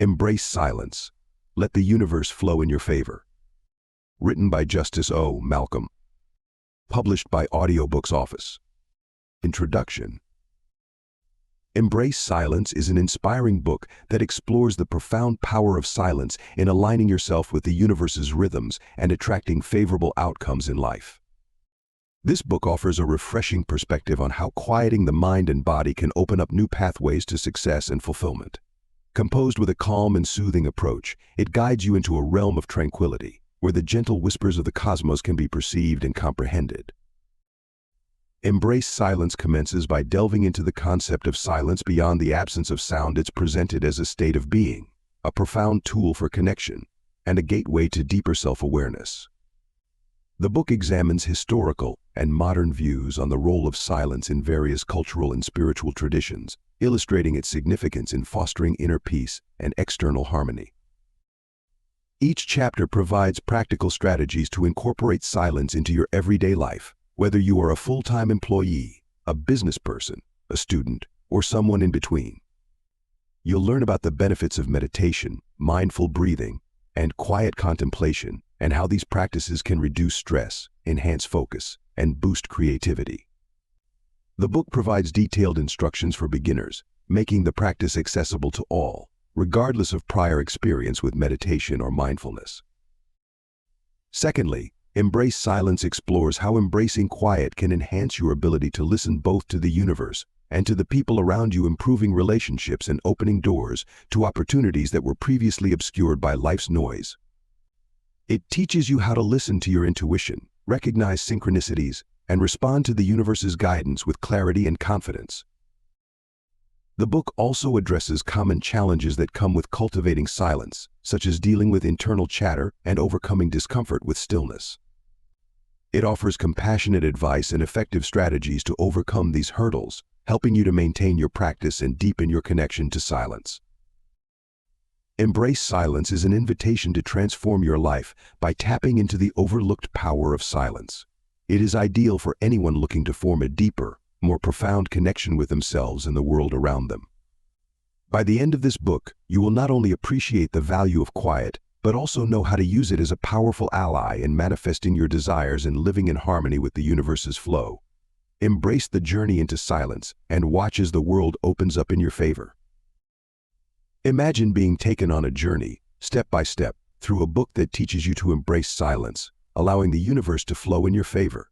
Embrace silence. Let the universe flow in your favor. Written by Justice O. Malcolm. Published by Audiobooks Office. Introduction. Embrace Silence is an inspiring book that explores the profound power of silence in aligning yourself with the universe's rhythms and attracting favorable outcomes in life. This book offers a refreshing perspective on how quieting the mind and body can open up new pathways to success and fulfillment. Composed with a calm and soothing approach, it guides you into a realm of tranquility, where the gentle whispers of the cosmos can be perceived and comprehended. Embrace Silence commences by delving into the concept of silence beyond the absence of sound. It's presented as a state of being, a profound tool for connection, and a gateway to deeper self-awareness. The book examines historical and modern views on the role of silence in various cultural and spiritual traditions, illustrating its significance in fostering inner peace and external harmony. Each chapter provides practical strategies to incorporate silence into your everyday life, whether you are a full-time employee, a business person, a student, or someone in between. You'll learn about the benefits of meditation, mindful breathing, and quiet contemplation, and how these practices can reduce stress, enhance focus, and boost creativity. The book provides detailed instructions for beginners, making the practice accessible to all, regardless of prior experience with meditation or mindfulness. Secondly, Embrace Silence explores how embracing quiet can enhance your ability to listen both to the universe and to the people around you, improving relationships and opening doors to opportunities that were previously obscured by life's noise. It teaches you how to listen to your intuition, recognize synchronicities, and respond to the universe's guidance with clarity and confidence. The book also addresses common challenges that come with cultivating silence, such as dealing with internal chatter and overcoming discomfort with stillness. It offers compassionate advice and effective strategies to overcome these hurdles, helping you to maintain your practice and deepen your connection to silence. Embrace Silence is an invitation to transform your life by tapping into the overlooked power of silence. It is ideal for anyone looking to form a deeper, more profound connection with themselves and the world around them. By the end of this book, you will not only appreciate the value of quiet, but also know how to use it as a powerful ally in manifesting your desires and living in harmony with the universe's flow. Embrace the journey into silence and watch as the world opens up in your favor. Imagine being taken on a journey, step by step, through a book that teaches you to embrace silence, allowing the universe to flow in your favor.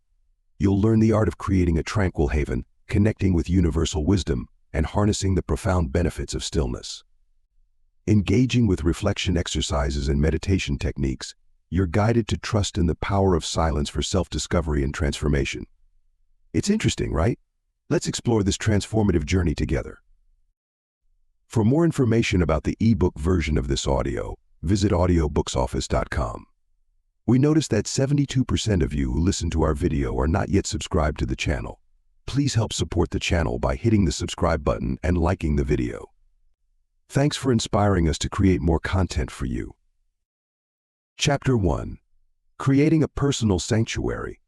You'll learn the art of creating a tranquil haven, connecting with universal wisdom, and harnessing the profound benefits of stillness. Engaging with reflection exercises and meditation techniques, you're guided to trust in the power of silence for self-discovery and transformation. It's interesting, right? Let's explore this transformative journey together. For more information about the ebook version of this audio, visit audiobooksoffice.com. We noticed that 72% of you who listen to our video are not yet subscribed to the channel. Please help support the channel by hitting the subscribe button and liking the video. Thanks for inspiring us to create more content for you. Chapter 1. Creating a Personal Sanctuary.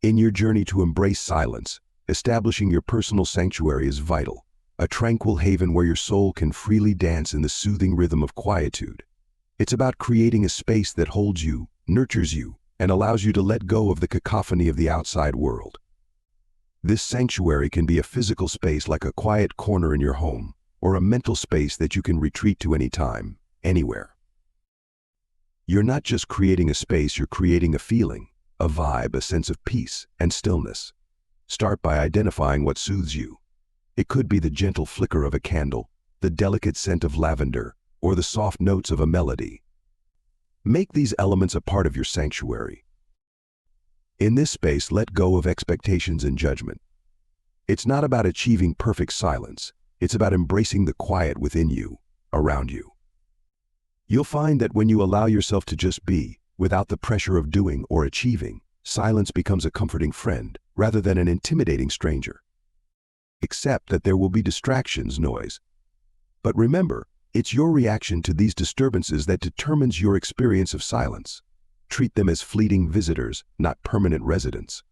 In your journey to embrace silence, establishing your personal sanctuary is vital. A tranquil haven where your soul can freely dance in the soothing rhythm of quietude. It's about creating a space that holds you, nurtures you, and allows you to let go of the cacophony of the outside world. This sanctuary can be a physical space like a quiet corner in your home, or a mental space that you can retreat to anytime, anywhere. You're not just creating a space, you're creating a feeling, a vibe, a sense of peace and stillness. Start by identifying what soothes you. It could be the gentle flicker of a candle, the delicate scent of lavender, or the soft notes of a melody. Make these elements a part of your sanctuary. In this space, let go of expectations and judgment. It's not about achieving perfect silence. It's about embracing the quiet within you, around you. You'll find that when you allow yourself to just be, without the pressure of doing or achieving, silence becomes a comforting friend rather than an intimidating stranger. Accept that there will be distractions, noise. But remember, it's your reaction to these disturbances that determines your experience of silence. Treat them as fleeting visitors, not permanent residents.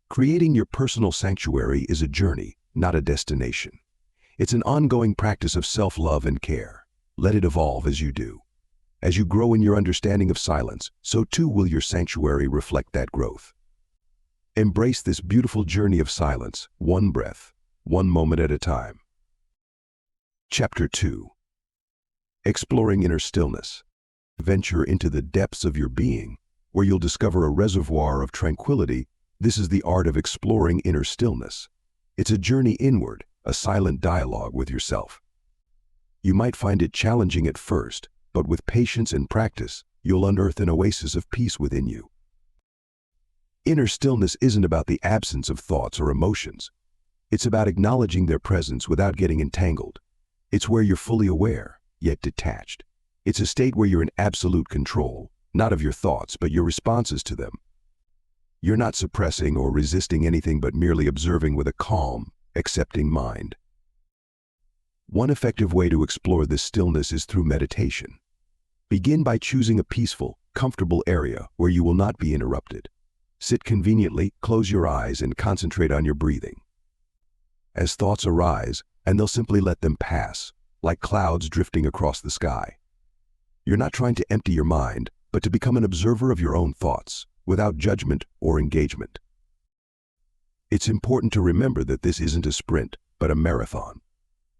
Creating your personal sanctuary is a journey, not a destination. It's an ongoing practice of self-love and care. Let it evolve as you do. As you grow in your understanding of silence, so too will your sanctuary reflect that growth. Embrace this beautiful journey of silence, one breath, one moment at a time. Chapter 2. Exploring Inner Stillness. Venture into the depths of your being, where you'll discover a reservoir of tranquility. This is the art of exploring inner stillness. It's a journey inward, a silent dialogue with yourself. You might find it challenging at first, but with patience and practice, you'll unearth an oasis of peace within you. Inner stillness isn't about the absence of thoughts or emotions. It's about acknowledging their presence without getting entangled. It's where you're fully aware, yet detached. It's a state where you're in absolute control, not of your thoughts, but your responses to them. You're not suppressing or resisting anything, but merely observing with a calm, accepting mind. One effective way to explore this stillness is through meditation. Begin by choosing a peaceful, comfortable area where you will not be interrupted. Sit conveniently, close your eyes, and concentrate on your breathing. As thoughts arise, and they'll simply let them pass, like clouds drifting across the sky. You're not trying to empty your mind, but to become an observer of your own thoughts, without judgment or engagement. It's important to remember that this isn't a sprint, but a marathon.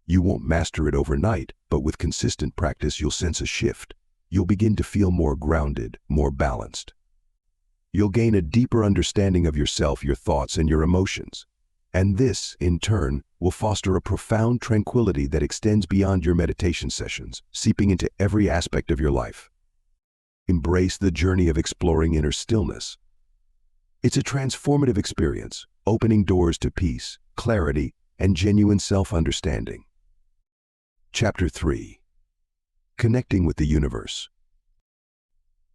You won't master it overnight, but with consistent practice you'll sense a shift. You'll begin to feel more grounded, more balanced. You'll gain a deeper understanding of yourself, your thoughts, and your emotions. And this, in turn, will foster a profound tranquility that extends beyond your meditation sessions, seeping into every aspect of your life. Embrace the journey of exploring inner stillness. It's a transformative experience, opening doors to peace, clarity, and genuine self-understanding. Chapter 3. Connecting with the universe.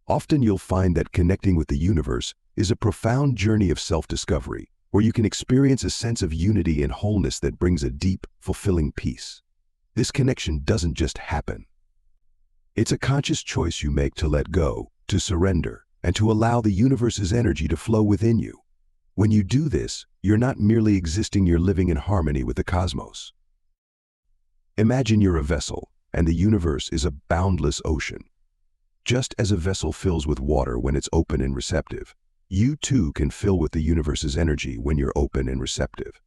Often you'll find that connecting with the universe is a profound journey of self-discovery, where you can experience a sense of unity and wholeness that brings a deep, fulfilling peace. This connection doesn't just happen. It's a conscious choice you make to let go, to surrender, and to allow the universe's energy to flow within you. When you do this, you're not merely existing, you're living in harmony with the cosmos. Imagine you're a vessel, and the universe is a boundless ocean. Just as a vessel fills with water when it's open and receptive, you too can fill with the universe's energy when you're open and receptive.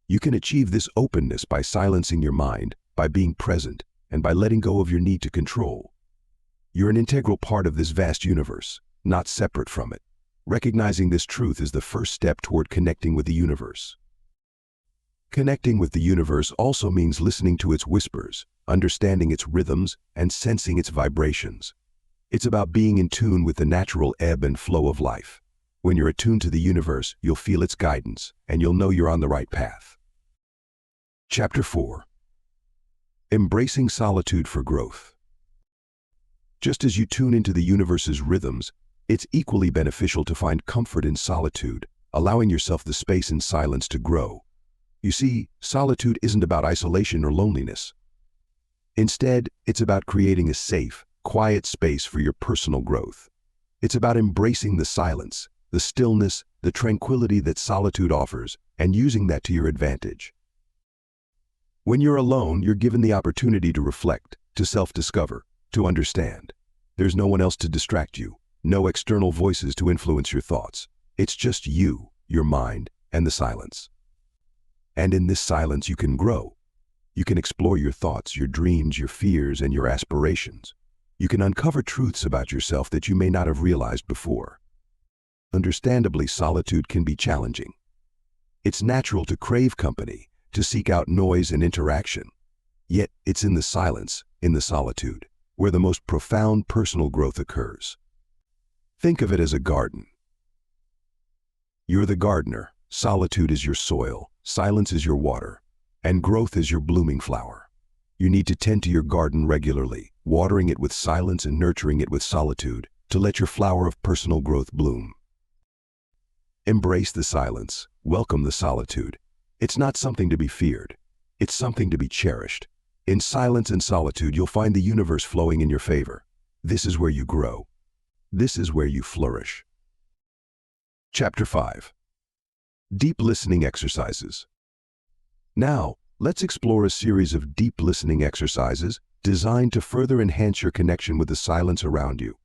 You can achieve this openness by silencing your mind, by being present, and by letting go of your need to control. You're an integral part of this vast universe, not separate from it. Recognizing this truth is the first step toward connecting with the universe. Connecting with the universe also means listening to its whispers, understanding its rhythms, and sensing its vibrations. It's about being in tune with the natural ebb and flow of life. When you're attuned to the universe, you'll feel its guidance, and you'll know you're on the right path. Chapter 4. Embracing solitude for growth. Just as you tune into the universe's rhythms, it's equally beneficial to find comfort in solitude, allowing yourself the space and silence to grow. You see, solitude isn't about isolation or loneliness. Instead, it's about creating a safe, quiet space for your personal growth. It's about embracing the silence, the stillness, the tranquility that solitude offers, and using that to your advantage. When you're alone, you're given the opportunity to reflect, to self-discover, to understand. There's no one else to distract you, no external voices to influence your thoughts. It's just you, your mind, and the silence. And in this silence you can grow. You can explore your thoughts, your dreams, your fears, and your aspirations. You can uncover truths about yourself that you may not have realized before. Understandably, solitude can be challenging. It's natural to crave company, to seek out noise and interaction. Yet it's in the silence, in the solitude, where the most profound personal growth occurs. Think of it as a garden. You're the gardener, solitude is your soil, silence is your water, and growth is your blooming flower. You need to tend to your garden regularly, watering it with silence and nurturing it with solitude, to let your flower of personal growth bloom. Embrace the silence, welcome the solitude. It's not something to be feared, it's something to be cherished. In silence and solitude, you'll find the universe flowing in your favor. This is where you grow. This is where you flourish. Chapter 5. Deep Listening Exercises. Now, let's explore a series of deep listening exercises designed to further enhance your connection with the silence around you.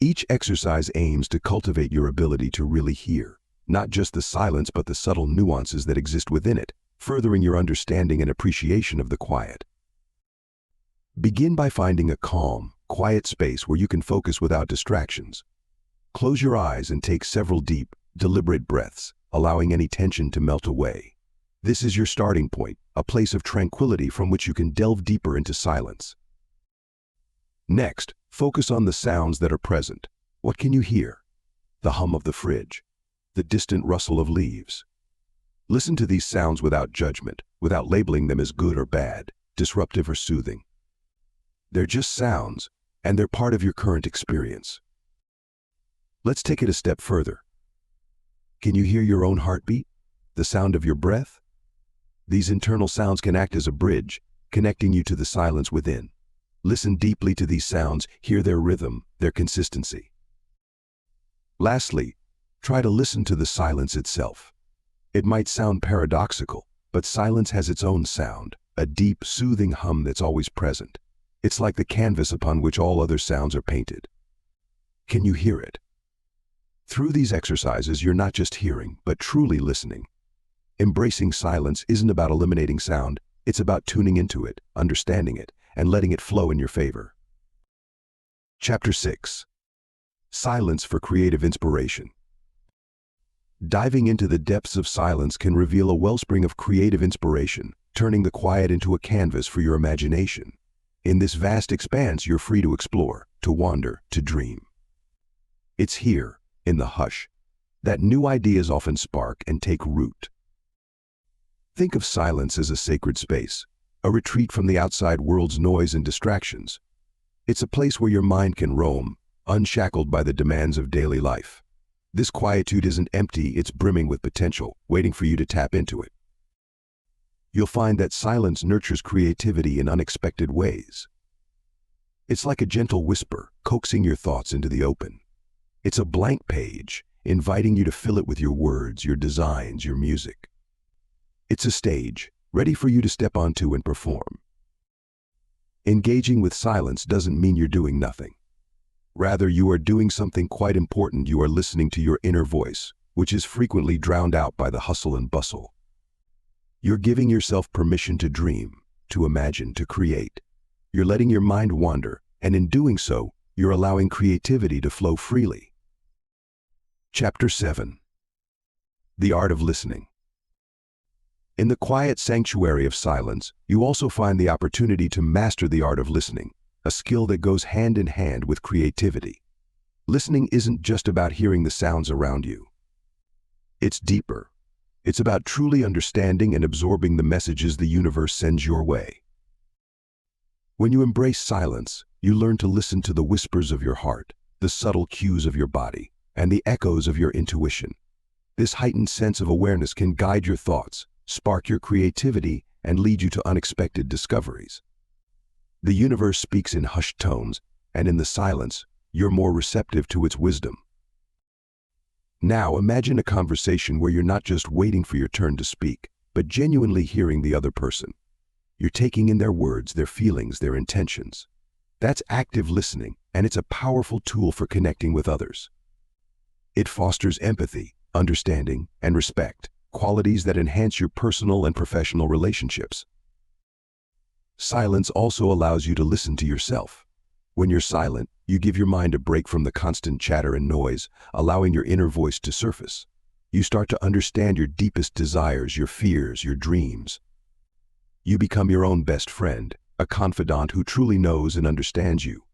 Each exercise aims to cultivate your ability to really hear, not just the silence but the subtle nuances that exist within it, furthering your understanding and appreciation of the quiet. Begin by finding a calm, quiet space where you can focus without distractions. Close your eyes and take several deep, deliberate breaths, allowing any tension to melt away. This is your starting point, a place of tranquility from which you can delve deeper into silence. Next, focus on the sounds that are present. What can you hear? The hum of the fridge, the distant rustle of leaves. Listen to these sounds without judgment, without labeling them as good or bad, disruptive or soothing. They're just sounds, and they're part of your current experience. Let's take it a step further. Can you hear your own heartbeat? The sound of your breath? These internal sounds can act as a bridge, connecting you to the silence within. Listen deeply to these sounds, hear their rhythm, their consistency. Lastly, try to listen to the silence itself. It might sound paradoxical, but silence has its own sound, a deep, soothing hum that's always present. It's like the canvas upon which all other sounds are painted. Can you hear it? Through these exercises, you're not just hearing, but truly listening. Embracing silence isn't about eliminating sound, it's about tuning into it, understanding it, and letting it flow in your favor. Chapter 6. Silence for Creative Inspiration. Diving into the depths of silence can reveal a wellspring of creative inspiration, turning the quiet into a canvas for your imagination. In this vast expanse, you're free to explore, to wander, to dream. It's here, in the hush, that new ideas often spark and take root. Think of silence as a sacred space, a retreat from the outside world's noise and distractions. It's a place where your mind can roam, unshackled by the demands of daily life. This quietude isn't empty, it's brimming with potential, waiting for you to tap into it. You'll find that silence nurtures creativity in unexpected ways. It's like a gentle whisper, coaxing your thoughts into the open. It's a blank page, inviting you to fill it with your words, your designs, your music. It's a stage, ready for you to step onto and perform. Engaging with silence doesn't mean you're doing nothing. Rather, you are doing something quite important. You are listening to your inner voice, which is frequently drowned out by the hustle and bustle. You're giving yourself permission to dream, to imagine, to create. You're letting your mind wander, and in doing so, you're allowing creativity to flow freely. Chapter 7. The Art of Listening. In the quiet sanctuary of silence, you also find the opportunity to master the art of listening, a skill that goes hand in hand with creativity. Listening isn't just about hearing the sounds around you. It's deeper. It's about truly understanding and absorbing the messages the universe sends your way. When you embrace silence, you learn to listen to the whispers of your heart, the subtle cues of your body, and the echoes of your intuition. This heightened sense of awareness can guide your thoughts, spark your creativity, and lead you to unexpected discoveries. The universe speaks in hushed tones, and in the silence, you're more receptive to its wisdom. Now imagine a conversation where you're not just waiting for your turn to speak, but genuinely hearing the other person. You're taking in their words, their feelings, their intentions. That's active listening, and it's a powerful tool for connecting with others. It fosters empathy, understanding, and respect, qualities that enhance your personal and professional relationships. Silence also allows you to listen to yourself. When you're silent, you give your mind a break from the constant chatter and noise, allowing your inner voice to surface. You start to understand your deepest desires, your fears, your dreams. You become your own best friend, a confidant who truly knows and understands you.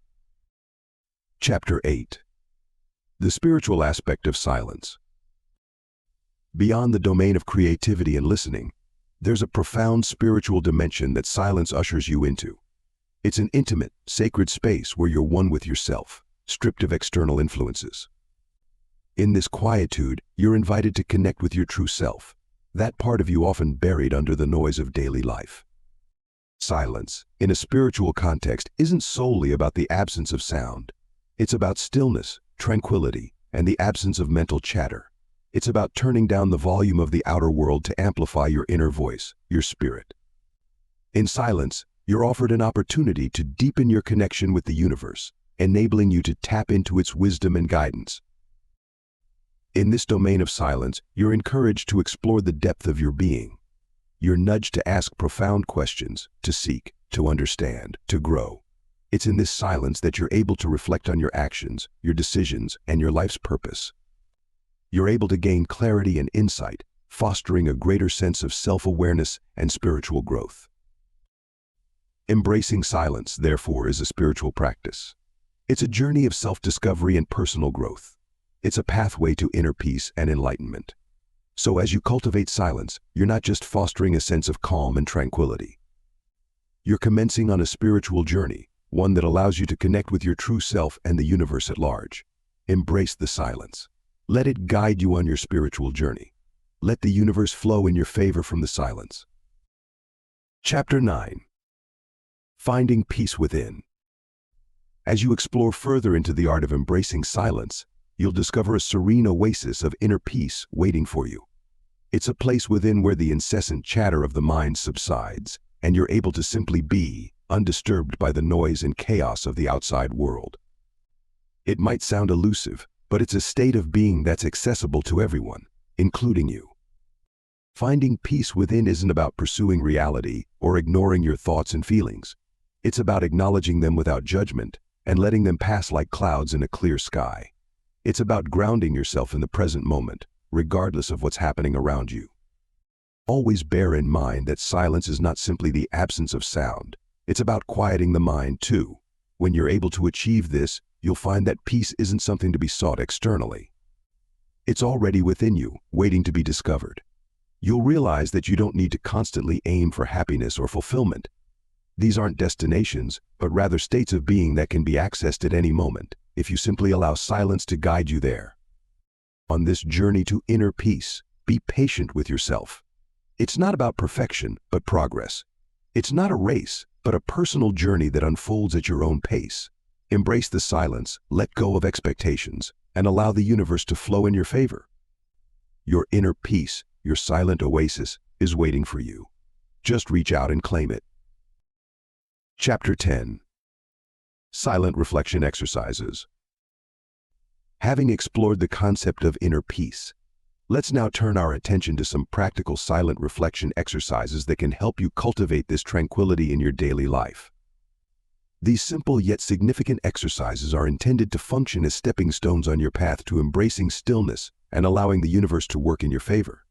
Chapter 8. The Spiritual Aspect of Silence. Beyond the domain of creativity and listening, there's a profound spiritual dimension that silence ushers you into. It's an intimate, sacred space where you're one with yourself, stripped of external influences. In this quietude, you're invited to connect with your true self, that part of you often buried under the noise of daily life. Silence, in a spiritual context, isn't solely about the absence of sound. It's about stillness, tranquility, and the absence of mental chatter. It's about turning down the volume of the outer world to amplify your inner voice, your spirit. In silence, You're offered an opportunity to deepen your connection with the universe, enabling you to tap into its wisdom and guidance. In this domain of silence, you're encouraged to explore the depth of your being. You're nudged to ask profound questions, to seek, to understand, to grow. It's in this silence that you're able to reflect on your actions, your decisions, and your life's purpose. You're able to gain clarity and insight, fostering a greater sense of self-awareness and spiritual growth. Embracing silence, therefore, is a spiritual practice. It's a journey of self-discovery and personal growth. It's a pathway to inner peace and enlightenment. So as you cultivate silence, you're not just fostering a sense of calm and tranquility. You're commencing on a spiritual journey, one that allows you to connect with your true self and the universe at large. Embrace the silence. Let it guide you on your spiritual journey. Let the universe flow in your favor from the silence. Chapter 9. Finding Peace Within. As you explore further into the art of embracing silence, you'll discover a serene oasis of inner peace waiting for you. It's a place within where the incessant chatter of the mind subsides, and you're able to simply be, undisturbed by the noise and chaos of the outside world. It might sound elusive, but it's a state of being that's accessible to everyone, including you. Finding peace within isn't about pursuing reality or ignoring your thoughts and feelings. It's about acknowledging them without judgment and letting them pass like clouds in a clear sky. It's about grounding yourself in the present moment, regardless of what's happening around you. Always bear in mind that silence is not simply the absence of sound. It's about quieting the mind too. When you're able to achieve this, you'll find that peace isn't something to be sought externally. It's already within you, waiting to be discovered. You'll realize that you don't need to constantly aim for happiness or fulfillment. These aren't destinations, but rather states of being that can be accessed at any moment, if you simply allow silence to guide you there. On this journey to inner peace, be patient with yourself. It's not about perfection, but progress. It's not a race, but a personal journey that unfolds at your own pace. Embrace the silence, let go of expectations, and allow the universe to flow in your favor. Your inner peace, your silent oasis, is waiting for you. Just reach out and claim it. Chapter 10. Silent Reflection Exercises. Having explored the concept of inner peace, let's now turn our attention to some practical silent reflection exercises that can help you cultivate this tranquility in your daily life. These simple yet significant exercises are intended to function as stepping stones on your path to embracing stillness and allowing the universe to work in your favor.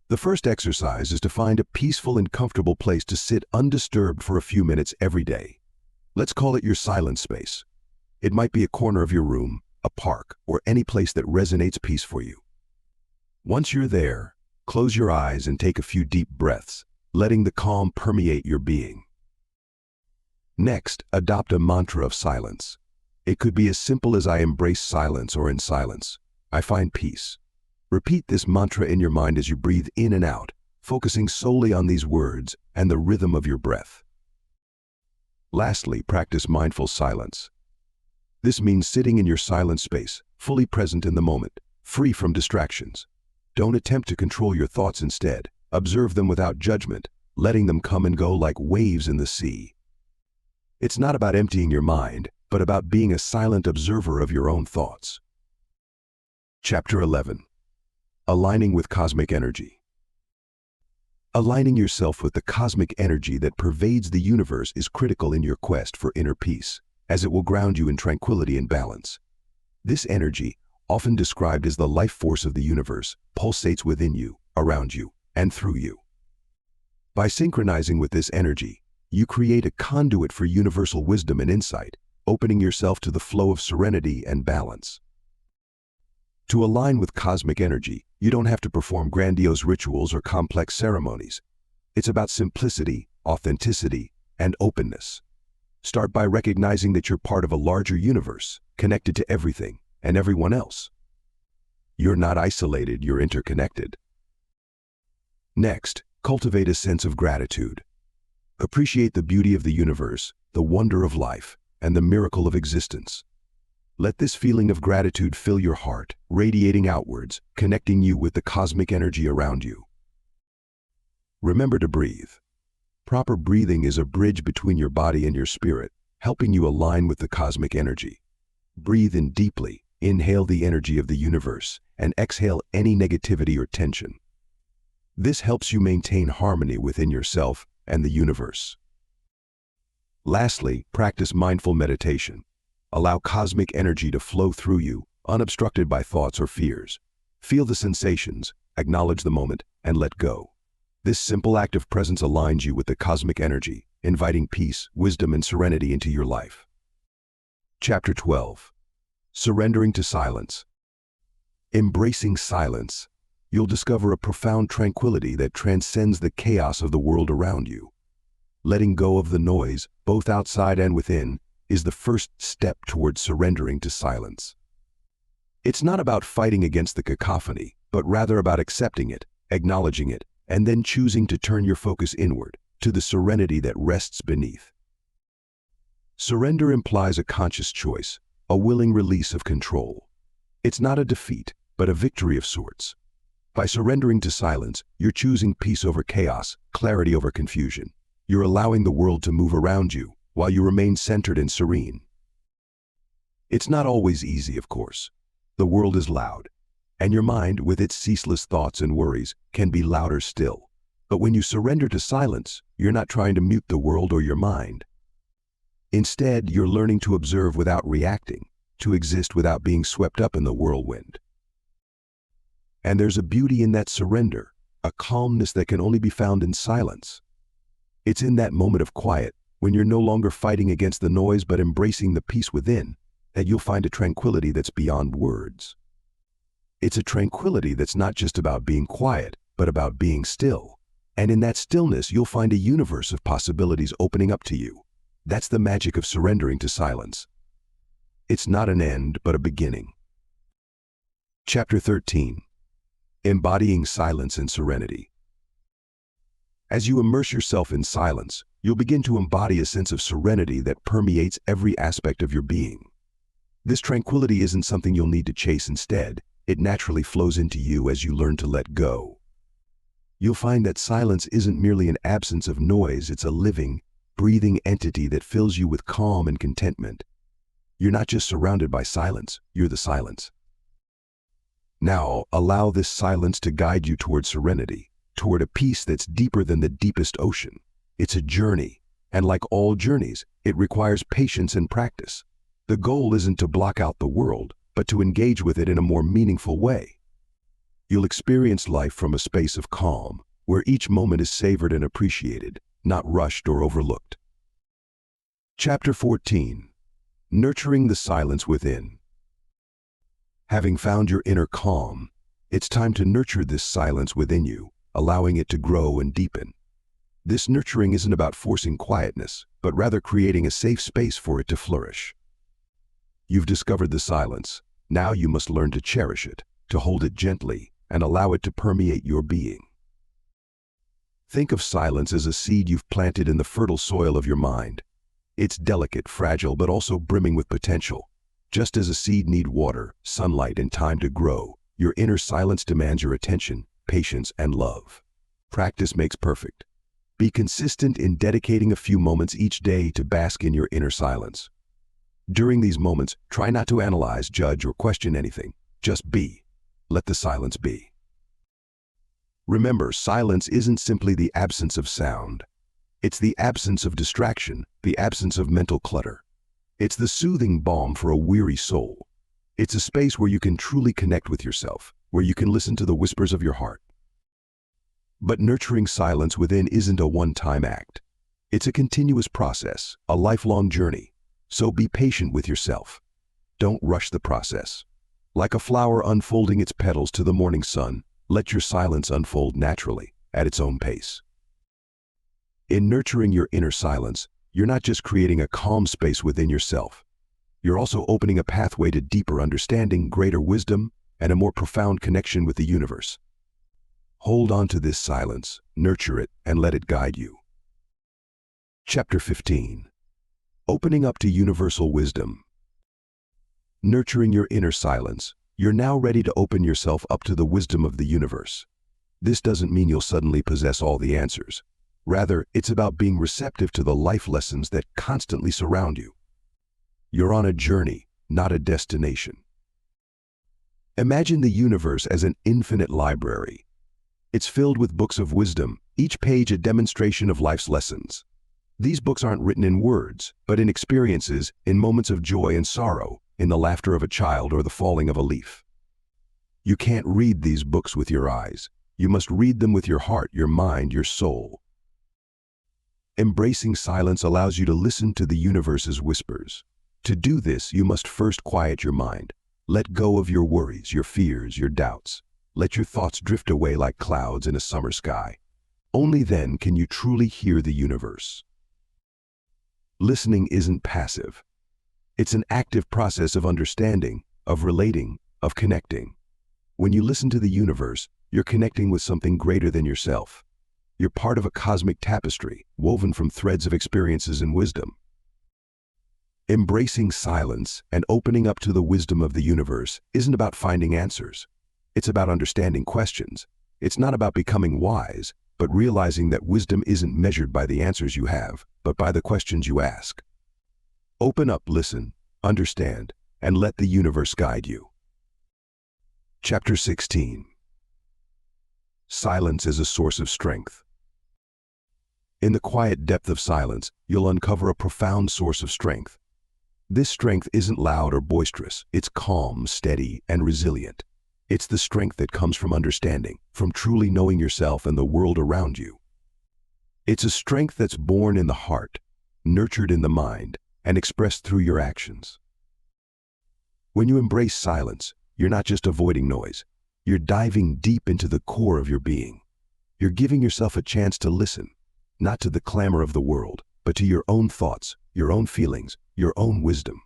The first exercise is to find a peaceful and comfortable place to sit undisturbed for a few minutes every day. Let's call it your silent space. It might be a corner of your room, a park, or any place that resonates peace for you. Once you're there, close your eyes and take a few deep breaths, letting the calm permeate your being. Next, adopt a mantra of silence. It could be as simple as I embrace silence or in silence, I find peace. Repeat this mantra in your mind as you breathe in and out, focusing solely on these words and the rhythm of your breath. Lastly, practice mindful silence. This means sitting in your silent space, fully present in the moment, free from distractions. Don't attempt to control your thoughts instead. Observe them without judgment, letting them come and go like waves in the sea. It's not about emptying your mind, but about being a silent observer of your own thoughts. Chapter 11. Aligning with Cosmic Energy. Aligning yourself with the cosmic energy that pervades the universe is critical in your quest for inner peace, as it will ground you in tranquility and balance. This energy, often described as the life force of the universe, pulsates within you, around you, and through you. By synchronizing with this energy, you create a conduit for universal wisdom and insight, opening yourself to the flow of serenity and balance. To align with cosmic energy, you don't have to perform grandiose rituals or complex ceremonies. It's about simplicity, authenticity, and openness. Start by recognizing that you're part of a larger universe, connected to everything and everyone else. You're not isolated, you're interconnected. Next, cultivate a sense of gratitude. Appreciate the beauty of the universe, the wonder of life, and the miracle of existence. Let this feeling of gratitude fill your heart, radiating outwards, connecting you with the cosmic energy around you. Remember to breathe. Proper breathing is a bridge between your body and your spirit, helping you align with the cosmic energy. Breathe in deeply, inhale the energy of the universe, and exhale any negativity or tension. This helps you maintain harmony within yourself and the universe. Lastly, practice mindful meditation. Allow cosmic energy to flow through you, unobstructed by thoughts or fears. Feel the sensations, acknowledge the moment, and let go. This simple act of presence aligns you with the cosmic energy, inviting peace, wisdom, and serenity into your life. Chapter 12. Surrendering to silence. Embracing silence, you'll discover a profound tranquility that transcends the chaos of the world around you. Letting go of the noise, both outside and within, is the first step towards surrendering to silence. It's not about fighting against the cacophony, but rather about accepting it, acknowledging it, and then choosing to turn your focus inward, to the serenity that rests beneath. Surrender implies a conscious choice, a willing release of control. It's not a defeat, but a victory of sorts. By surrendering to silence, you're choosing peace over chaos, clarity over confusion. You're allowing the world to move around you, while you remain centered and serene. It's not always easy, of course. The world is loud, and your mind, with its ceaseless thoughts and worries, can be louder still. But when you surrender to silence, you're not trying to mute the world or your mind. Instead, you're learning to observe without reacting, to exist without being swept up in the whirlwind. And there's a beauty in that surrender, a calmness that can only be found in silence. It's in that moment of quiet, when you're no longer fighting against the noise but embracing the peace within, that you'll find a tranquility that's beyond words. It's a tranquility that's not just about being quiet, but about being still. And in that stillness, you'll find a universe of possibilities opening up to you. That's the magic of surrendering to silence. It's not an end, but a beginning. Chapter 13. Embodying silence and serenity. As you immerse yourself in silence, you'll begin to embody a sense of serenity that permeates every aspect of your being. This tranquility isn't something you'll need to chase instead. It naturally flows into you as you learn to let go. You'll find that silence isn't merely an absence of noise, it's a living, breathing entity that fills you with calm and contentment. You're not just surrounded by silence, you're the silence. Now, allow this silence to guide you toward serenity, toward a peace that's deeper than the deepest ocean. It's a journey, and like all journeys, it requires patience and practice. The goal isn't to block out the world, but to engage with it in a more meaningful way. You'll experience life from a space of calm, where each moment is savored and appreciated, not rushed or overlooked. Chapter 14. Nurturing the silence within. Having found your inner calm, it's time to nurture this silence within you, allowing it to grow and deepen. This nurturing isn't about forcing quietness, but rather creating a safe space for it to flourish. You've discovered the silence. Now you must learn to cherish it, to hold it gently, and allow it to permeate your being. Think of silence as a seed you've planted in the fertile soil of your mind. It's delicate, fragile, but also brimming with potential. Just as a seed needs water, sunlight, and time to grow, your inner silence demands your attention, patience, and love. Practice makes perfect. Be consistent in dedicating a few moments each day to bask in your inner silence. During these moments, try not to analyze, judge, or question anything. Just be. Let the silence be. Remember, silence isn't simply the absence of sound. It's the absence of distraction, the absence of mental clutter. It's the soothing balm for a weary soul. It's a space where you can truly connect with yourself, where you can listen to the whispers of your heart. But nurturing silence within isn't a one-time act. It's a continuous process, a lifelong journey. So be patient with yourself. Don't rush the process. Like a flower unfolding its petals to the morning sun, let your silence unfold naturally, at its own pace. In nurturing your inner silence, you're not just creating a calm space within yourself. You're also opening a pathway to deeper understanding, greater wisdom, and a more profound connection with the universe. Hold on to this silence, nurture it, and let it guide you. Chapter 15. Opening up to universal wisdom. Nurturing your inner silence, you're now ready to open yourself up to the wisdom of the universe. This doesn't mean you'll suddenly possess all the answers. Rather, it's about being receptive to the life lessons that constantly surround you. You're on a journey, not a destination. Imagine the universe as an infinite library. It's filled with books of wisdom, each page a demonstration of life's lessons. These books aren't written in words, but in experiences, in moments of joy and sorrow, in the laughter of a child or the falling of a leaf. You can't read these books with your eyes. You must read them with your heart, your mind, your soul. Embracing silence allows you to listen to the universe's whispers. To do this, you must first quiet your mind. Let go of your worries, your fears, your doubts. Let your thoughts drift away like clouds in a summer sky. Only then can you truly hear the universe. Listening isn't passive. It's an active process of understanding, of relating, of connecting. When you listen to the universe, you're connecting with something greater than yourself. You're part of a cosmic tapestry, woven from threads of experiences and wisdom. Embracing silence and opening up to the wisdom of the universe isn't about finding answers. It's about understanding questions. It's not about becoming wise, but realizing that wisdom isn't measured by the answers you have, but by the questions you ask. Open up, listen, understand, and let the universe guide you. Chapter 16. Silence is a source of strength. In the quiet depth of silence, you'll uncover a profound source of strength. This strength isn't loud or boisterous. It's calm, steady, and resilient. It's the strength that comes from understanding, from truly knowing yourself and the world around you. It's a strength that's born in the heart, nurtured in the mind, and expressed through your actions. When you embrace silence, you're not just avoiding noise. You're diving deep into the core of your being. You're giving yourself a chance to listen, not to the clamor of the world, but to your own thoughts, your own feelings, your own wisdom.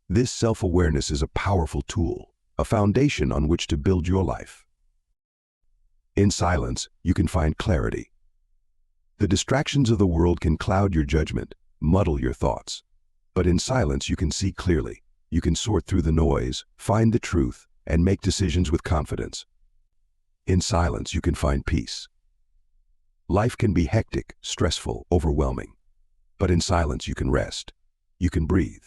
This self-awareness is a powerful tool, a foundation on which to build your life. In silence, you can find clarity. The distractions of the world can cloud your judgment, muddle your thoughts. But in silence, you can see clearly. You can sort through the noise, find the truth, and make decisions with confidence. In silence, you can find peace. Life can be hectic, stressful, overwhelming. But in silence, you can rest. You can breathe.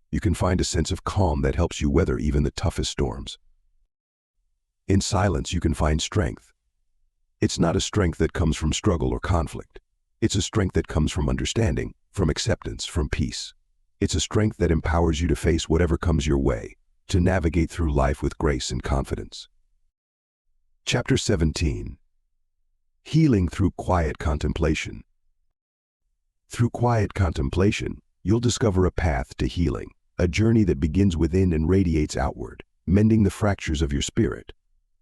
You can find a sense of calm that helps you weather even the toughest storms. In silence, you can find strength. It's not a strength that comes from struggle or conflict. It's a strength that comes from understanding, from acceptance, from peace. It's a strength that empowers you to face whatever comes your way, to navigate through life with grace and confidence. Chapter 17. Healing through quiet contemplation. Through quiet contemplation, you'll discover a path to healing, a journey that begins within and radiates outward, mending the fractures of your spirit.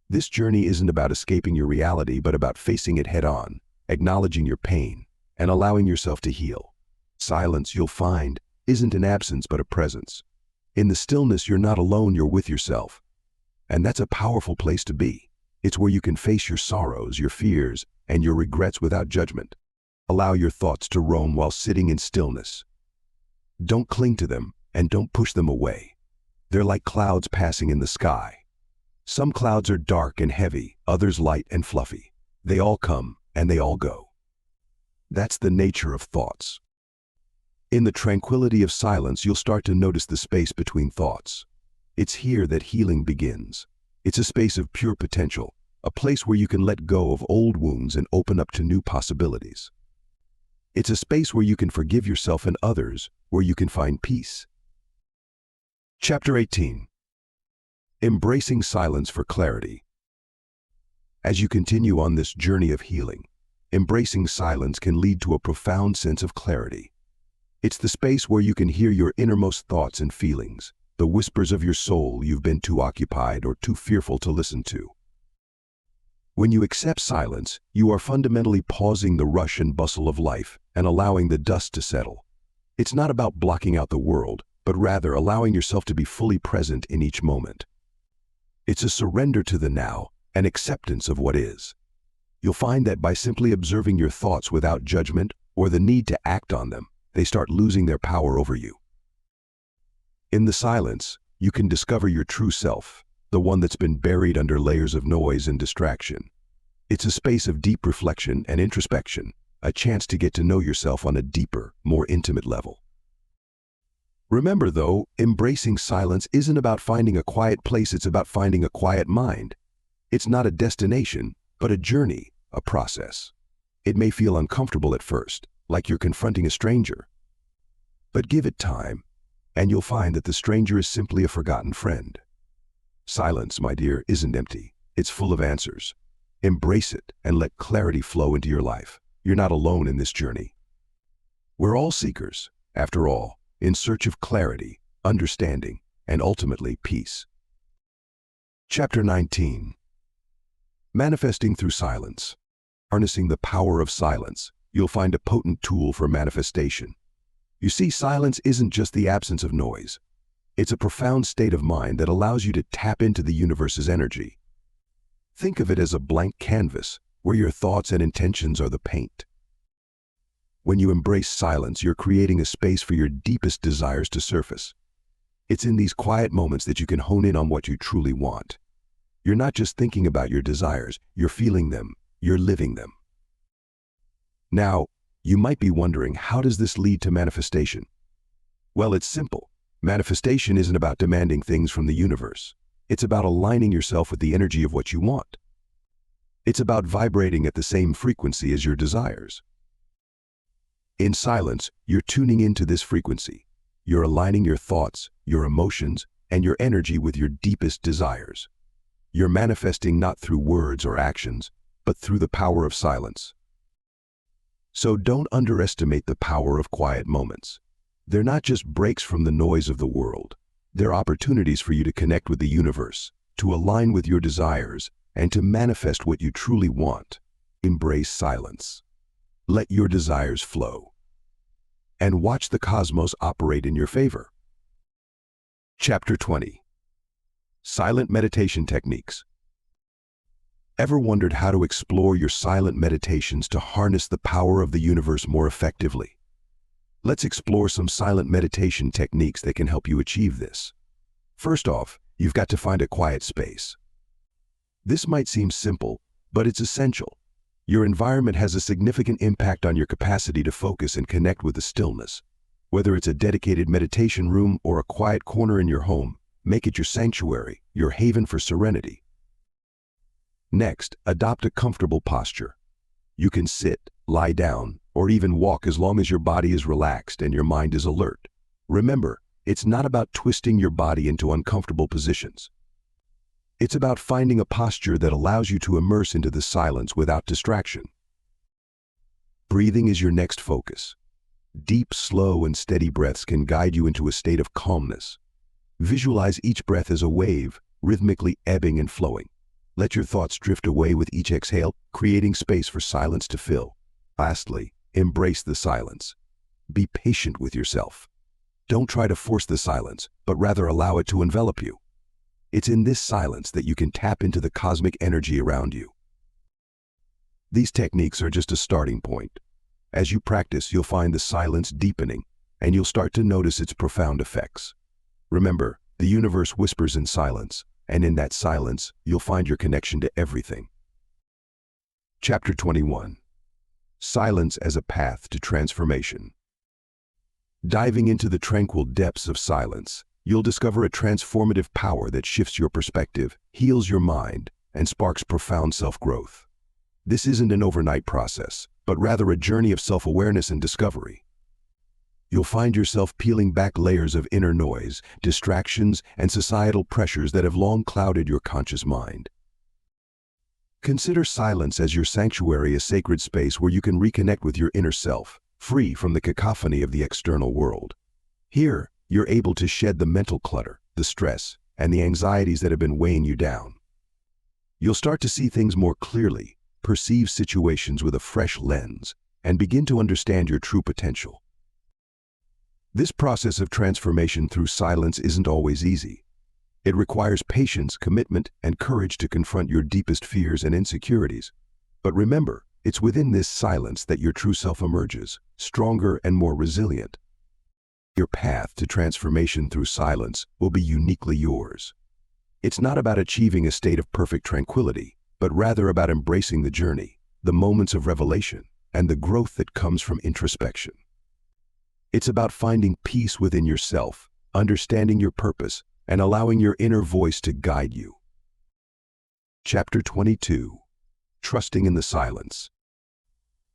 This journey isn't about escaping your reality, but about facing it head-on, acknowledging your pain, and allowing yourself to heal. Silence, you'll find, isn't an absence but a presence. In the stillness, you're not alone, you're with yourself. And that's a powerful place to be. It's where you can face your sorrows, your fears, and your regrets without judgment. Allow your thoughts to roam while sitting in stillness. Don't cling to them, and don't push them away. They're like clouds passing in the sky. Some clouds are dark and heavy, others light and fluffy. They all come, and they all go. That's the nature of thoughts. In the tranquility of silence, you'll start to notice the space between thoughts. It's here that healing begins. It's a space of pure potential, a place where you can let go of old wounds and open up to new possibilities. It's a space where you can forgive yourself and others, where you can find peace. Chapter 18. Embracing silence for clarity. As you continue on this journey of healing, embracing silence can lead to a profound sense of clarity. It's the space where you can hear your innermost thoughts and feelings, the whispers of your soul you've been too occupied or too fearful to listen to. When you accept silence, you are fundamentally pausing the rush and bustle of life and allowing the dust to settle. It's not about blocking out the world, but rather allowing yourself to be fully present in each moment. It's a surrender to the now, an acceptance of what is. You'll find that by simply observing your thoughts without judgment or the need to act on them, they start losing their power over you. In the silence, you can discover your true self, the one that's been buried under layers of noise and distraction. It's a space of deep reflection and introspection, a chance to get to know yourself on a deeper, more intimate level. Remember though, embracing silence isn't about finding a quiet place, it's about finding a quiet mind. It's not a destination, but a journey, a process. It may feel uncomfortable at first, like you're confronting a stranger. But give it time, and you'll find that the stranger is simply a forgotten friend. Silence, my dear, isn't empty. It's full of answers. Embrace it and let clarity flow into your life. You're not alone in this journey. We're all seekers, after all, in search of clarity, understanding, and ultimately peace. Chapter 19. Manifesting through silence. Harnessing the power of silence, you'll find a potent tool for manifestation. You see, silence isn't just the absence of noise. It's a profound state of mind that allows you to tap into the universe's energy. Think of it as a blank canvas where your thoughts and intentions are the paint. When you embrace silence, you're creating a space for your deepest desires to surface. It's in these quiet moments that you can hone in on what you truly want. You're not just thinking about your desires, you're feeling them, you're living them. Now, you might be wondering, how does this lead to manifestation? Well, it's simple. Manifestation isn't about demanding things from the universe. It's about aligning yourself with the energy of what you want. It's about vibrating at the same frequency as your desires. In silence, you're tuning into this frequency. You're aligning your thoughts, your emotions, and your energy with your deepest desires. You're manifesting not through words or actions, but through the power of silence. So don't underestimate the power of quiet moments. They're not just breaks from the noise of the world. They're opportunities for you to connect with the universe, to align with your desires, and to manifest what you truly want. Embrace silence. Let your desires flow. And watch the cosmos operate in your favor. Chapter 20. Silent meditation techniques. Ever wondered how to explore your silent meditations to harness the power of the universe more effectively? Let's explore some silent meditation techniques that can help you achieve this. First off, you've got to find a quiet space. This might seem simple, but it's essential. Your environment has a significant impact on your capacity to focus and connect with the stillness. Whether it's a dedicated meditation room or a quiet corner in your home, make it your sanctuary, your haven for serenity. Next, adopt a comfortable posture. You can sit, lie down, or even walk as long as your body is relaxed and your mind is alert. Remember, it's not about twisting your body into uncomfortable positions. It's about finding a posture that allows you to immerse into the silence without distraction. Breathing is your next focus. Deep, slow, and steady breaths can guide you into a state of calmness. Visualize each breath as a wave, rhythmically ebbing and flowing. Let your thoughts drift away with each exhale, creating space for silence to fill. Lastly, embrace the silence. Be patient with yourself. Don't try to force the silence, but rather allow it to envelop you. It's in this silence that you can tap into the cosmic energy around you. These techniques are just a starting point. As you practice, you'll find the silence deepening, and you'll start to notice its profound effects. Remember, the universe whispers in silence, and in that silence, you'll find your connection to everything. Chapter 21. Silence as a path to transformation. Diving into the tranquil depths of silence, you'll discover a transformative power that shifts your perspective, heals your mind, and sparks profound self-growth. This isn't an overnight process, but rather a journey of self-awareness and discovery. You'll find yourself peeling back layers of inner noise, distractions, and societal pressures that have long clouded your conscious mind. Consider silence as your sanctuary, a sacred space where you can reconnect with your inner self, free from the cacophony of the external world. Here, you're able to shed the mental clutter, the stress, and the anxieties that have been weighing you down. You'll start to see things more clearly, perceive situations with a fresh lens, and begin to understand your true potential. This process of transformation through silence isn't always easy. It requires patience, commitment, and courage to confront your deepest fears and insecurities. But remember, it's within this silence that your true self emerges, stronger and more resilient. Your path to transformation through silence will be uniquely yours. It's not about achieving a state of perfect tranquility, but rather about embracing the journey, the moments of revelation, and the growth that comes from introspection. It's about finding peace within yourself, understanding your purpose, and allowing your inner voice to guide you. Chapter 22. Trusting in the Silence.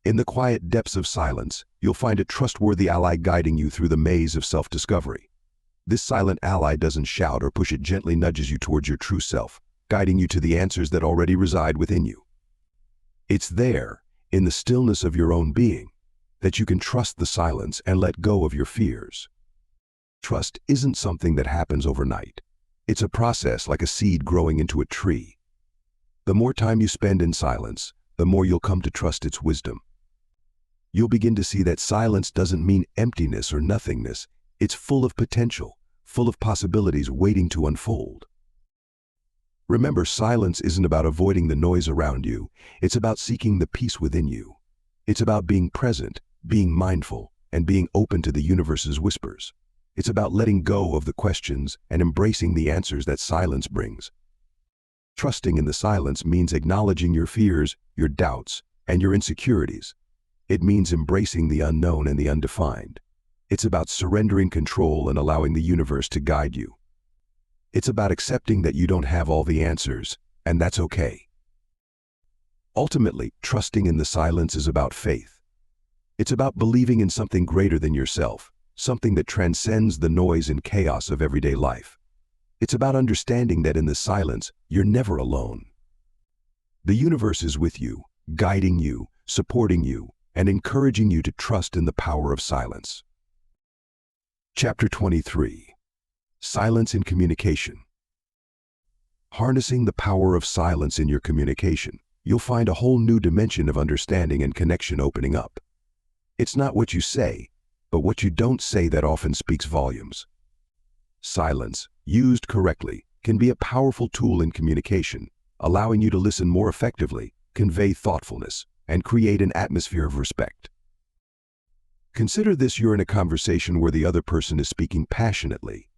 In the quiet depths of silence, you'll find a trustworthy ally guiding you through the maze of self-discovery. This silent ally doesn't shout or push, it gently nudges you towards your true self, guiding you to the answers that already reside within you. It's there, in the stillness of your own being, that you can trust the silence and let go of your fears. Trust isn't something that happens overnight. It's a process like a seed growing into a tree. The more time you spend in silence, the more you'll come to trust its wisdom. You'll begin to see that silence doesn't mean emptiness or nothingness. It's full of potential, full of possibilities waiting to unfold. Remember, silence isn't about avoiding the noise around you. It's about seeking the peace within you. It's about being present, being mindful, and being open to the universe's whispers. It's about letting go of the questions and embracing the answers that silence brings. Trusting in the silence means acknowledging your fears, your doubts, and your insecurities. It means embracing the unknown and the undefined. It's about surrendering control and allowing the universe to guide you. It's about accepting that you don't have all the answers, and that's okay. Ultimately, trusting in the silence is about faith. It's about believing in something greater than yourself, something that transcends the noise and chaos of everyday life. It's about understanding that in the silence, you're never alone. The universe is with you, guiding you, supporting you, and encouraging you to trust in the power of silence. Chapter 23. Silence in Communication. Harnessing the power of silence in your communication, you'll find a whole new dimension of understanding and connection opening up. It's not what you say, but what you don't say that often speaks volumes. Silence, used correctly, can be a powerful tool in communication, allowing you to listen more effectively, convey thoughtfulness, and create an atmosphere of respect. Consider this: you're in a conversation where the other person is speaking passionately.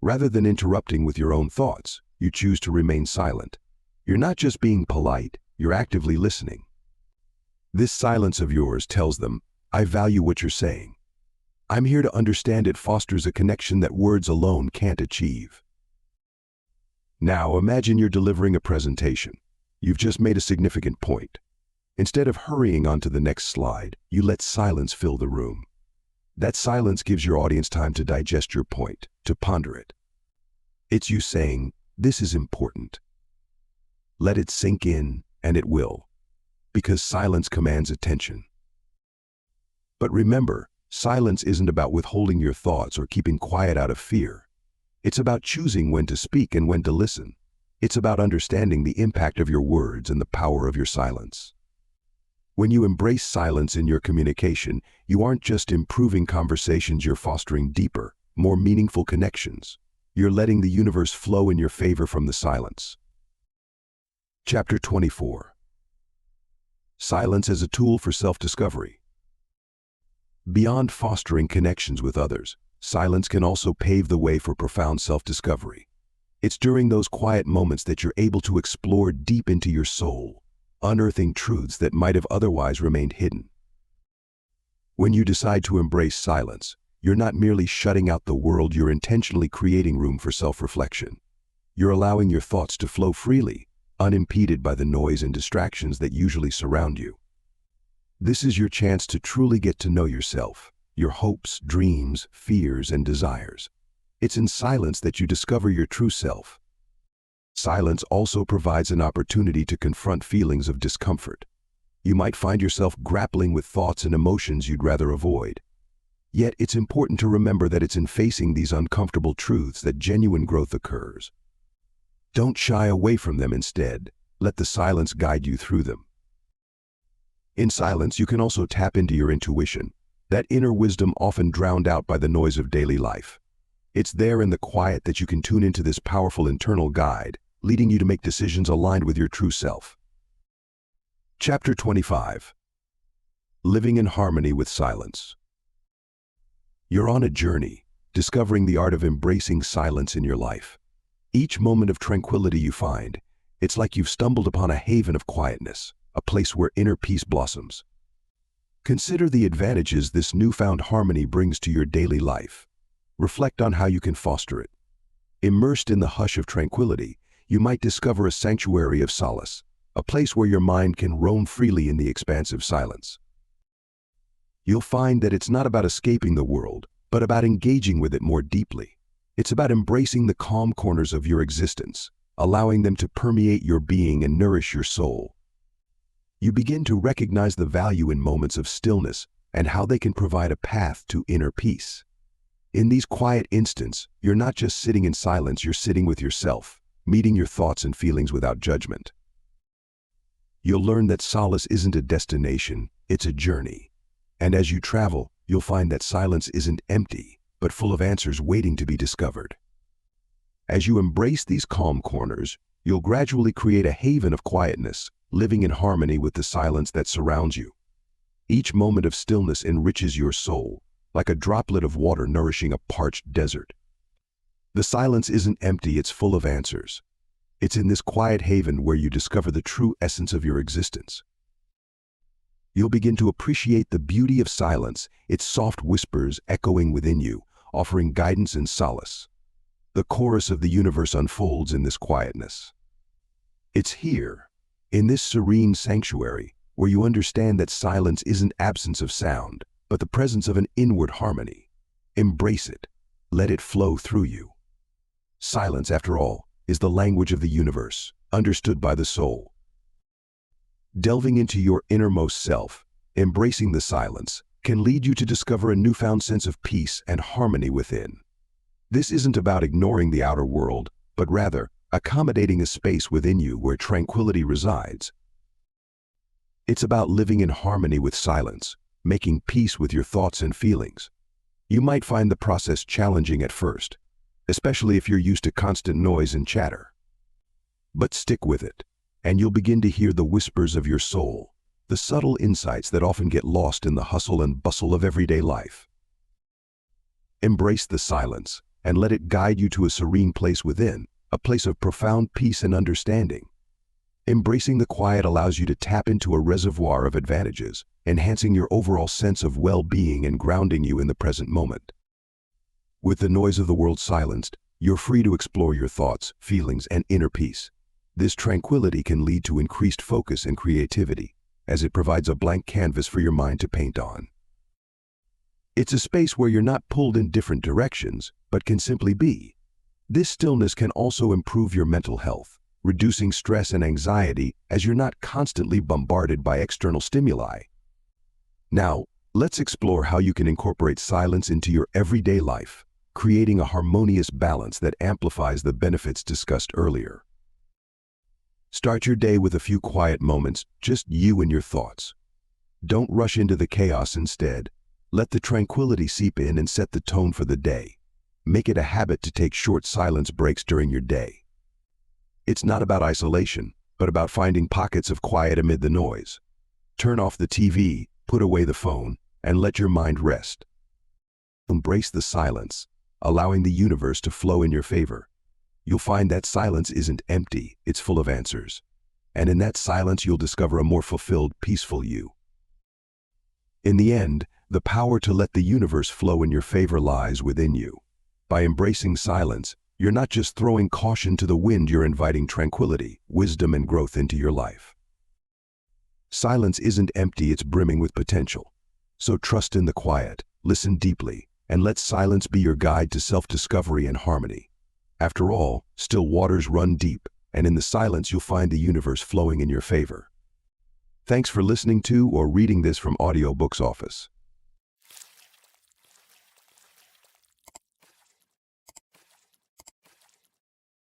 Rather than interrupting with your own thoughts, you choose to remain silent. You're not just being polite, you're actively listening. This silence of yours tells them, "I value what you're saying. I'm here to understand." It fosters a connection that words alone can't achieve. Now imagine you're delivering a presentation. You've just made a significant point. Instead of hurrying on to the next slide, you let silence fill the room. That silence gives your audience time to digest your point, to ponder it. It's you saying, "This is important." Let it sink in, and it will, because silence commands attention. But remember, silence isn't about withholding your thoughts or keeping quiet out of fear. It's about choosing when to speak and when to listen. It's about understanding the impact of your words and the power of your silence. When you embrace silence in your communication, you aren't just improving conversations, you're fostering deeper, more meaningful connections. You're letting the universe flow in your favor from the silence. Chapter 24. Silence as a tool for self-discovery. Beyond fostering connections with others, silence can also pave the way for profound self-discovery. It's during those quiet moments that you're able to explore deep into your soul, unearthing truths that might have otherwise remained hidden. When you decide to embrace silence, you're not merely shutting out the world, you're intentionally creating room for self-reflection. You're allowing your thoughts to flow freely, unimpeded by the noise and distractions that usually surround you. This is your chance to truly get to know yourself, your hopes, dreams, fears, and desires. It's in silence that you discover your true self. Silence also provides an opportunity to confront feelings of discomfort. You might find yourself grappling with thoughts and emotions you'd rather avoid. Yet it's important to remember that it's in facing these uncomfortable truths that genuine growth occurs. Don't shy away from them. Instead, let the silence guide you through them. In silence, you can also tap into your intuition, that inner wisdom often drowned out by the noise of daily life. It's there in the quiet that you can tune into this powerful internal guide, leading you to make decisions aligned with your true self. Chapter 25. Living in Harmony with Silence. You're on a journey, discovering the art of embracing silence in your life. Each moment of tranquility you find, it's like you've stumbled upon a haven of quietness, a place where inner peace blossoms. Consider the advantages this newfound harmony brings to your daily life. Reflect on how you can foster it. Immersed in the hush of tranquility, you might discover a sanctuary of solace, a place where your mind can roam freely in the expansive silence. You'll find that it's not about escaping the world, but about engaging with it more deeply. It's about embracing the calm corners of your existence, allowing them to permeate your being and nourish your soul. You begin to recognize the value in moments of stillness and how they can provide a path to inner peace. In these quiet instants, you're not just sitting in silence, you're sitting with yourself, meeting your thoughts and feelings without judgment. You'll learn that solace isn't a destination, it's a journey. And as you travel, you'll find that silence isn't empty, but full of answers waiting to be discovered. As you embrace these calm corners, you'll gradually create a haven of quietness, living in harmony with the silence that surrounds you. Each moment of stillness enriches your soul, like a droplet of water nourishing a parched desert. The silence isn't empty, it's full of answers. It's in this quiet haven where you discover the true essence of your existence. You'll begin to appreciate the beauty of silence, its soft whispers echoing within you, offering guidance and solace. The chorus of the universe unfolds in this quietness. It's here, in this serene sanctuary, where you understand that silence isn't absence of sound, but the presence of an inward harmony. Embrace it. Let it flow through you. Silence, after all, is the language of the universe, understood by the soul. Delving into your innermost self, embracing the silence, can lead you to discover a newfound sense of peace and harmony within. This isn't about ignoring the outer world, but rather accommodating a space within you where tranquility resides. It's about living in harmony with silence, making peace with your thoughts and feelings. You might find the process challenging at first, especially if you're used to constant noise and chatter. But stick with it, and you'll begin to hear the whispers of your soul, the subtle insights that often get lost in the hustle and bustle of everyday life. Embrace the silence, and let it guide you to a serene place within, a place of profound peace and understanding. Embracing the quiet allows you to tap into a reservoir of advantages, enhancing your overall sense of well-being and grounding you in the present moment. With the noise of the world silenced, you're free to explore your thoughts, feelings, and inner peace. This tranquility can lead to increased focus and creativity, as it provides a blank canvas for your mind to paint on. It's a space where you're not pulled in different directions, but can simply be. This stillness can also improve your mental health, reducing stress and anxiety as you're not constantly bombarded by external stimuli. Now, let's explore how you can incorporate silence into your everyday life, creating a harmonious balance that amplifies the benefits discussed earlier. Start your day with a few quiet moments, just you and your thoughts. Don't rush into the chaos instead. Let the tranquility seep in and set the tone for the day. Make it a habit to take short silence breaks during your day. It's not about isolation, but about finding pockets of quiet amid the noise. Turn off the TV, put away the phone, and let your mind rest. Embrace the silence, allowing the universe to flow in your favor. You'll find that silence isn't empty, it's full of answers. And in that silence, you'll discover a more fulfilled, peaceful you. In the end, the power to let the universe flow in your favor lies within you. By embracing silence, you're not just throwing caution to the wind, you're inviting tranquility, wisdom, and growth into your life. Silence isn't empty, it's brimming with potential. So trust in the quiet, listen deeply, and let silence be your guide to self-discovery and harmony. After all, still waters run deep, and in the silence you'll find the universe flowing in your favor. Thanks for listening to or reading this from Audiobooks Office.